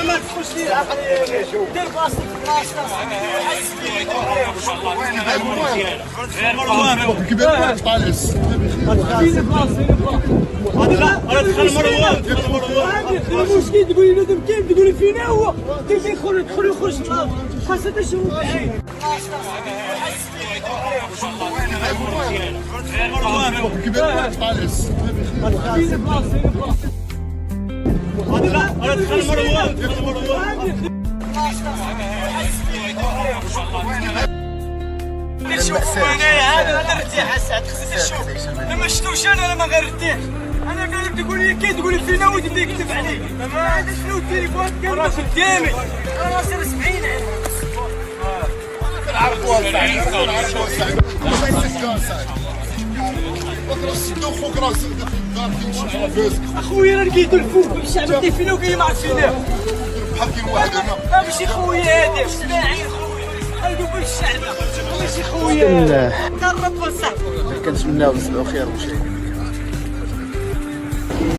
ما تخش لي العقليه دير بلاصتك حس بيه كبير طالس المشكل تقول لي لازم كيف تقول لي فينا هو كيف يدخل يخرج خاصة تشوف كبير طالس شوفوا هنايا هذا ارتاح الساعة خصني نشوف انا ما شفتوش انا ما غيرتاح انا قاعد تقول لي كي تقول لي فينا وتبدا يكتب عليك ما هذا شنو التليفون كان راسي قدامي انا راسي 70 اخويا انا لقيتو الفوق الشعب اللي فينا وكاين ما عرف فينا بحال كاين واحد هنا ماشي خويا هذا سماعين خويا قلبوا الشعب ماشي خويا قرب بصح كنتمناو نسمعوا خير وشي